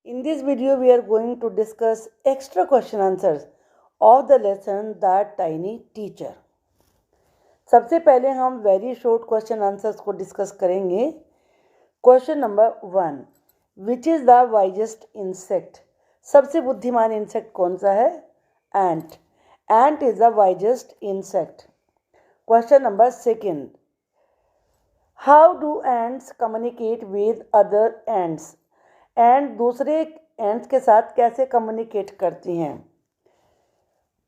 In this video, we are going to discuss extra question answers of the lesson That Tiny Teacher. सबसे पहले हम very short question answers को discuss करेंगे. Question number 1. Which is the wisest insect? सबसे बुद्धिमान insect कौन सा है? Ant. Ant is the wisest insect. Question number 2. How do ants communicate with other ants? Ant दूसरे एंट्स के साथ कैसे कम्युनिकेट करती हैं?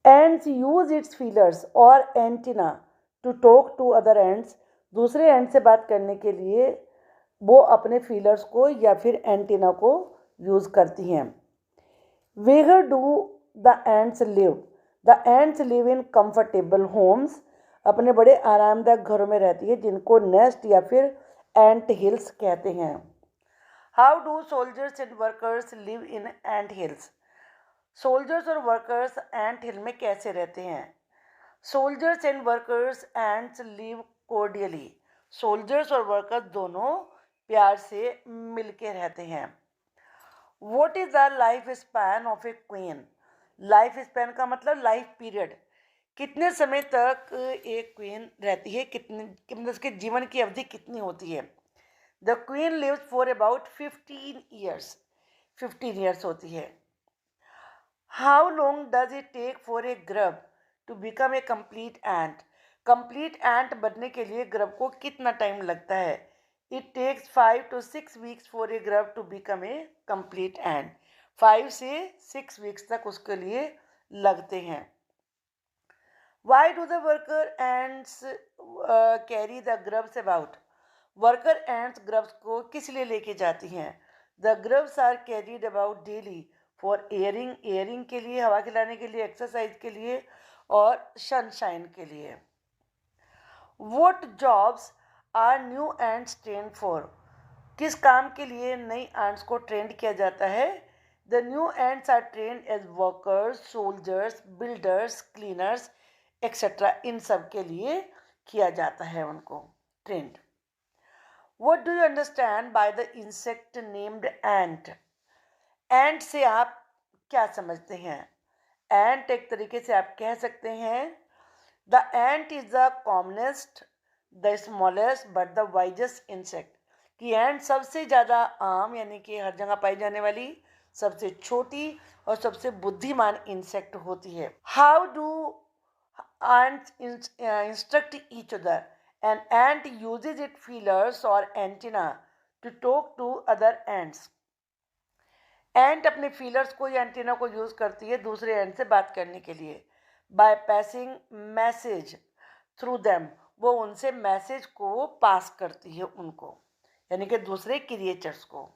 एंट्स यूज इट्स फीलर्स और antenna to talk to other ants. दूसरे एंड से बात करने के लिए वो अपने फीलर्स को या फिर एंटीना को यूज़ करती हैं. Where do the ants live? The ants live in comfortable homes. अपने बड़े आरामदायक घरों में रहती है जिनको नेस्ट या फिर एंट हिल्स कहते हैं. How do soldiers and workers live in ant hills? Soldiers और वर्कर्स एंट हिल में कैसे रहते हैं? Soldiers and workers ants live cordially. सोल्जर्स और वर्कर्स दोनों प्यार से मिलके रहते हैं. What is the life span of a queen? Life span का मतलब लाइफ पीरियड. कितने समय तक एक क्वीन रहती है, कितने उसके जीवन की अवधि कितनी होती है? The queen lives for about 15 years. 15 years होती है. How long does it take for a grub to become a complete ant? Complete ant बनने के लिए ग्रब को कितना टाइम लगता है? It takes 5 to 6 weeks for a grub to become a complete ant. 5 से 6 वीक्स तक उसके लिए लगते हैं. Why do the worker ants carry the grubs about? Worker ants grubs को किस लिए लेके जाती हैं? The grubs are carried about daily for airing. Airing के लिए, हवा खिलाने के लिए, एक्सरसाइज के लिए और सनशाइन के लिए. What jobs are new ants train for? किस काम के लिए नई एंट्स को ट्रेंड किया जाता है? The new ants are trained as workers, soldiers, builders, cleaners etcetera. इन सब के लिए किया जाता है उनको trained. What do you understand by the insect named ant? Ant से आप क्या समझते हैं? एंट एक तरीके से आप कह सकते हैं the ant is the commonest, the smallest but the wisest insect. कि एंट सबसे ज़्यादा आम यानी कि हर जगह पाई जाने वाली सबसे छोटी और सबसे बुद्धिमान इंसेक्ट होती है. How do ants instruct each other? An ant uses its feelers or antenna to talk to other ants. एंट अपने फीलर्स को या एंटीना को यूज करती है दूसरे एंट से बात करने के लिए. By passing message through them. वो उनसे मैसेज को पास करती है उनको, यानी कि दूसरे क्रिएचर्स को.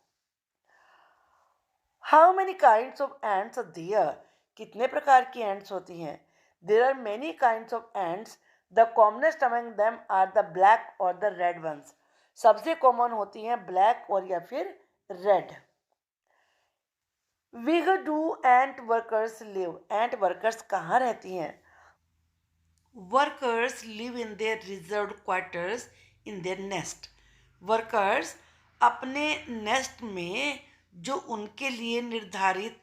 How many kinds of ants are there? कितने प्रकार की एंट्स होती हैं? There are many kinds of ants. The commonest among them are the black और द रेड वंस. सबसे कॉमन होती हैं ब्लैक और या फिर red. Where do ant workers live? Ant workers कहाँ रहती हैं? Workers live in their reserve quarters in their nest. Workers अपने नेस्ट में जो उनके लिए निर्धारित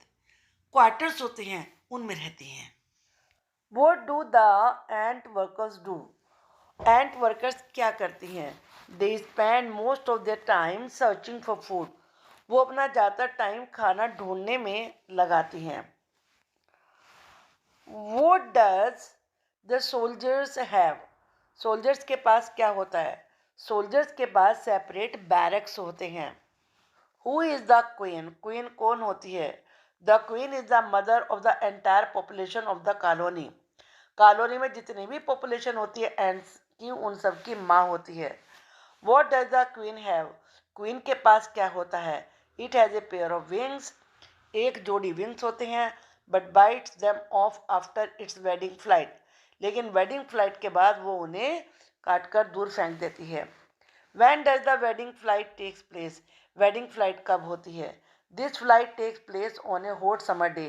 क्वार्टर्स होते हैं उनमें रहती हैं. What do the ant workers do? Ant workers क्या करती हैं? They spend most of their time searching for food. वो अपना ज़्यादा टाइम खाना ढूंढने में लगाती हैं. What does the soldiers have? Soldiers के पास क्या होता है? सोल्जर्स के पास सेपरेट बैरक्स होते हैं. Who is the queen? Queen कौन होती है? The queen is the mother of the entire population of the colony. Colony में जितनी भी पॉपुलेशन होती है एंट्स की, उन सब की माँ होती है. What does the queen have? Queen के पास क्या होता है? It has a pair of wings. एक जोड़ी विंग्स होते हैं. But bytes them of after it's wedding flight. लेकिन वेडिंग फ्लाइट के बाद वो उन्हें काट कर दूर फेंक देती है. When does the wedding flight takes place? Wedding flight कब होती है? This flight takes place on a hot summer day.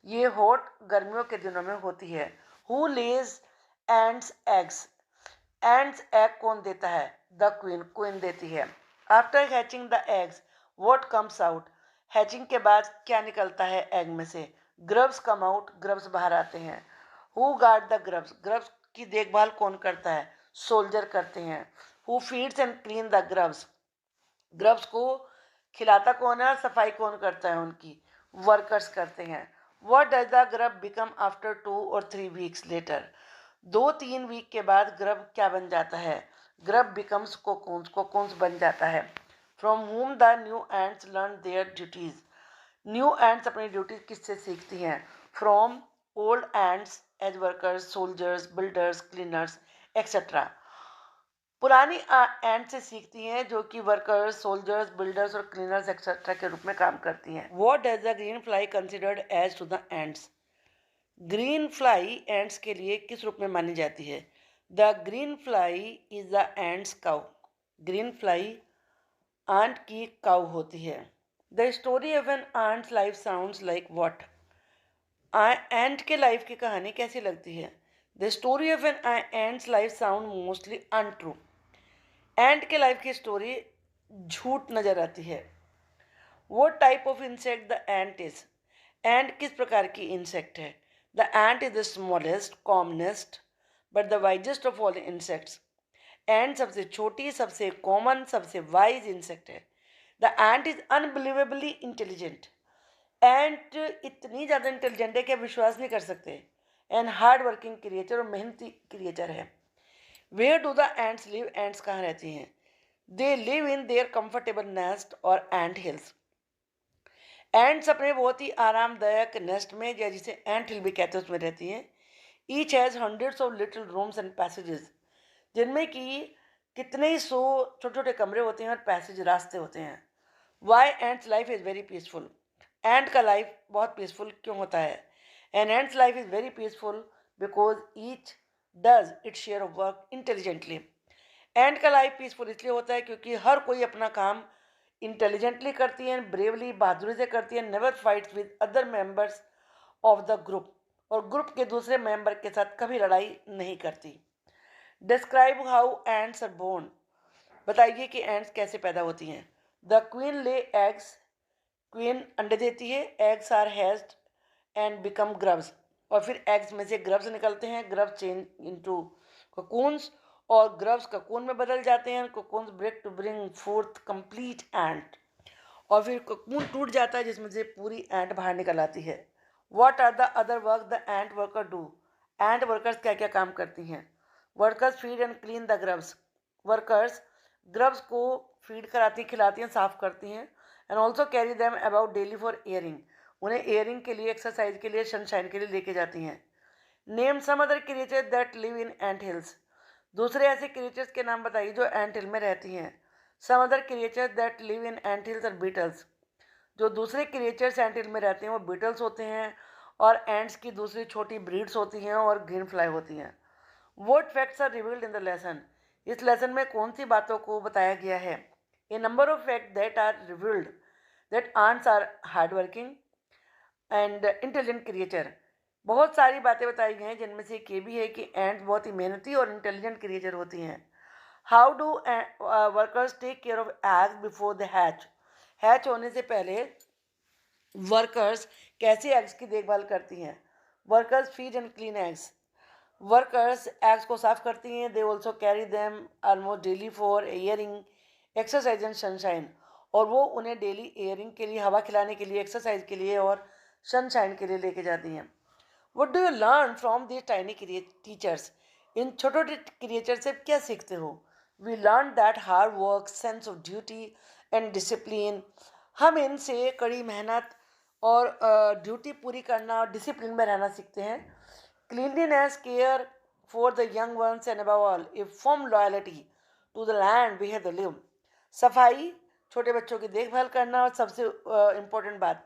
ये हॉट गर्मियों के दिनों में होती है. Who lays ants eggs? Ants egg कौन देता है? The queen. क्वीन देती है. After hatching the eggs what comes out? Hatching के बाद क्या निकलता है एग में से? ग्रब्स कम आउट, ग्रब्स बाहर आते हैं। Who guard the grubs, grubs की देखभाल कौन करता है? सोल्जर करते हैं। Who feeds and clean the grubs, grubs को खिलाता कौन है और सफाई कौन करता है उनकी? वर्कर्स करते हैं। What does the grub become after 2 और 3 वीक्स लेटर, 2-3 वीक के बाद ग्रब क्या बन जाता है? ग्रब बिकम्स कोकून्स, कोकून्स बन जाता है। From whom the new ants learn their duties, new ants अपनी ड्यूटीज किससे सीखती हैं? From old ants as workers, soldiers, builders, cleaners etcetera. पुरानी एंड से सीखती हैं जो कि वर्कर्स, सोल्जर्स, बिल्डर्स और क्लीनर्स एक्सेट्रा के रूप में काम करती हैं। What does the green fly considered as to the ants, green fly ants के लिए किस रूप में मानी जाती है? The green fly is the ant's cow, green fly ant की काउ होती है। The story of an ant's life sounds like what, ant के लाइफ की कहानी कैसी लगती है? The story of an ant's life sound mostly untrue, ant के लाइफ की स्टोरी झूठ नजर आती है। What type of insect the ant is, ant किस प्रकार की इंसेक्ट है? The ant is the smallest, commonest but the wisest of all insects, ant सबसे छोटी, सबसे कॉमन, सबसे वाइज इंसेक्ट है। The ant is unbelievably intelligent, ant इतनी ज़्यादा इंटेलिजेंट है कि आप विश्वास नहीं कर सकते। एंड हार्ड वर्किंग क्रिएचर, और मेहनती क्रिएचर है। Where do the ants live, ants कहाँ रहती हैं? They live in their comfortable nest और एंट हिल्स, एंट्स अपने बहुत ही आरामदायक नेस्ट में, या जिसे एंट हिल भी कहते हैं, उसमें रहती हैं। Each has hundreds of little rooms and passages, जिनमें कि कितने ही सौ छोटे छोटे कमरे होते हैं और पैसेज, रास्ते होते हैं। Why ant's life is very peaceful, ant का लाइफ बहुत पीसफुल क्यों होता है? An ant's life is very peaceful because each does its share of work intelligently, ant का लाइफ पीसफुल इसलिए होता है क्योंकि हर कोई अपना काम इंटेलिजेंटली करती है, ब्रेवली, बहादुरी से करती है। Never fights with other members of the group, और ग्रुप के दूसरे मेंबर के साथ कभी लड़ाई नहीं करती। Describe how ants are born, बताइए कि एंट्स कैसे पैदा होती हैं। The queen lay eggs, queen अंडे देती है। Eggs are hatched and become grubs, और फिर एग्स में से ग्रब्स निकलते हैं। ग्रब्स चेंज इनटू कोकून्स, और ग्रब्स कोकून में बदल जाते हैं। Cocoons break to bring fourth complete एंट, और फिर कोकून टूट जाता है जिसमें से पूरी एंट बाहर निकल आती है। What are the other work the ant worker do, ant workers क्या क्या काम करती हैं? Workers feed and clean the grubs, workers grubs को फीड कराती, खिलाती हैं, साफ करती हैं। And also carry them about daily for airing, उन्हें एयरिंग के लिए, एक्सरसाइज के लिए, सनशाइन के लिए लेके जाती हैं। Name some other creature that live in ant hills, दूसरे ऐसे क्रिएचर्स के नाम बताइए जो एंट हिल में रहती हैं। Some other creature that live in ant hills और बीटल्स, जो दूसरे क्रिएचर्स एंट हिल में रहते हैं वो बीटल्स होते हैं, और एंट्स की दूसरी छोटी ब्रीड्स होती हैं और ग्रीन फ्लाई होती हैं। What facts are revealed in the lesson, इस लेसन में कौन सी बातों को बताया गया है? A number of fact that are revealed that ants are hard working and intelligent creature, बहुत सारी बातें बताई गई हैं जिनमें से एक ये भी है कि एंट्स बहुत ही मेहनती और इंटेलिजेंट क्रिएचर होती हैं। How do workers take care of eggs before the hatch, hatch होने से पहले वर्कर्स कैसे एग्स की देखभाल करती हैं? Workers feed and clean eggs, workers eggs को साफ करती हैं। They also carry them almost daily for airing, exercise and sunshine, और वो उन्हें डेली एयरिंग के लिए, हवा खिलाने के लिए, एक्सरसाइज के लिए और सनशाइन के लिए लेके जाती हैं। What do you learn from this tiny teachers, इन छोटे छोटे क्रिएचर से क्या सीखते हो? We learn that hard work, sense of duty and discipline, हम इनसे कड़ी मेहनत और ड्यूटी पूरी करना और डिसिप्लिन में रहना सीखते हैं। Cleanliness, care for the young ones and above all a firm loyalty to the land we have the live, सफाई, छोटे बच्चों की देखभाल करना, और सबसे इम्पोर्टेंट बात,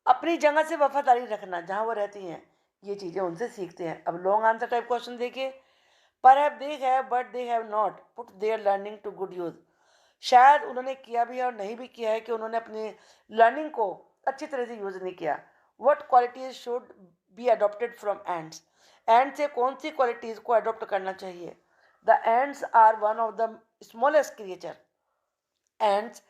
अपनी जगह से वफादारी रखना जहाँ वो रहती हैं, ये चीज़ें उनसे सीखते हैं। अब लॉन्ग आंसर टाइप क्वेश्चन देखिए। पर have they have but they have not put their learning to good use, शायद उन्होंने किया भी है और नहीं भी किया है कि उन्होंने अपनी लर्निंग को अच्छी तरह से यूज नहीं किया। What qualities should be adopted from ants, ant से कौन सी क्वालिटीज़ को अडोप्ट करना चाहिए? The ants are one of the smallest creature, ants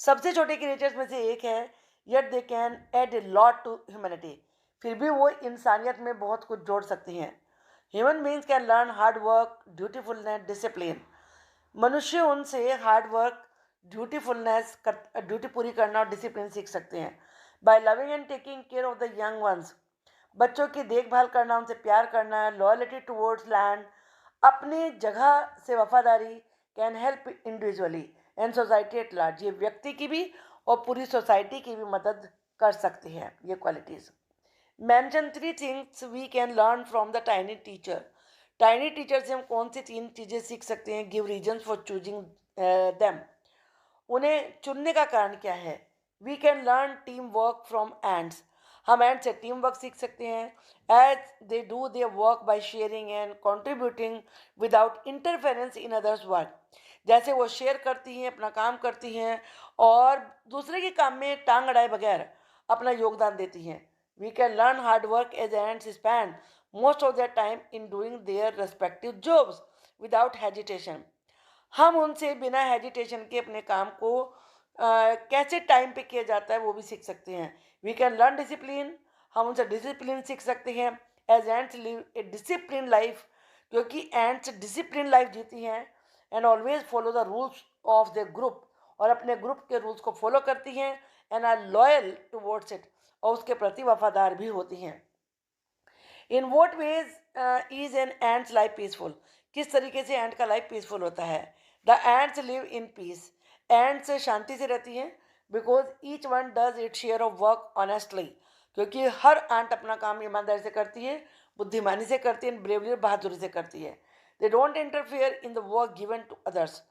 सबसे छोटे क्रिएचर्स में से एक है। Yet they can add a lot to humanity, फिर भी वो इंसानियत में बहुत कुछ जोड़ सकती हैं। Human beings can learn hard work, dutifulness, discipline, मनुष्य उनसे हार्ड वर्क, ड्यूटी पूरी करना और डिसिप्लिन सीख सकते हैं। By loving and taking care of the young ones, बच्चों की देखभाल करना, उनसे प्यार करना, लॉयल्टी टुवर्ड्स लैंड, अपनी जगह से वफादारी, can help individually and society at large, ये व्यक्ति की भी और पूरी सोसाइटी की भी मदद कर सकती है ये qualities. Mention 3 things we can learn from the tiny teacher, tiny teacher से हम कौन सी 3 चीज़ें सीख सकते हैं। Give reasons for choosing them, उन्हें चुनने का कारण क्या है। We can learn team work from ants, हम एंड से टीम वर्क सीख सकते हैं। As they do their work by sharing and contributing without interference in others work, जैसे वो शेयर करती हैं, अपना काम करती हैं और दूसरे के काम में टांग अड़ाए बगैर अपना योगदान देती हैं। We can learn hard work as ants spend most of their time in doing their respective jobs without hesitation, हम उनसे बिना हेजिटेशन के अपने काम को कैसे टाइम पे किया जाता है वो भी सीख सकते हैं। वी कैन लर्न डिसिप्लिन, हम उनसे डिसिप्लिन सीख सकते हैं। As ants live a discipline life, क्योंकि एंड्स डिसिप्लिन लाइफ जीती हैं। And always follow the rules of the group, और अपने ग्रुप के रूल्स को फॉलो करती हैं। And are loyal towards it, और उसके प्रति वफादार भी होती हैं। In what ways is an ant's life peaceful, किस तरीके से एंड का लाइफ पीसफुल होता है। The ants live in peace, ants शांति से रहती हैं। Because each one does it share of work honestly, क्योंकि हर एंट अपना काम ईमानदारी से करती है, बुद्धिमानी से करती है, ब्रेवली और बहादुरी से करती है। They don't interfere in the work given to others,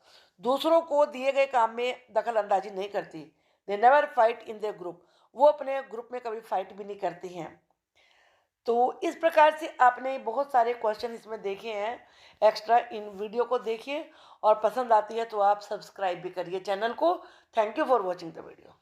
दूसरों को दिए गए काम में दखल अंदाजी नहीं करती। They never fight in their group, वो अपने ग्रुप में कभी फाइट भी नहीं करती हैं। तो इस प्रकार से आपने बहुत सारे क्वेश्चन इसमें देखे हैं एक्स्ट्रा, इन वीडियो को देखिए और पसंद आती है तो आप सब्सक्राइब भी करिए चैनल को। Thank you for watching the video.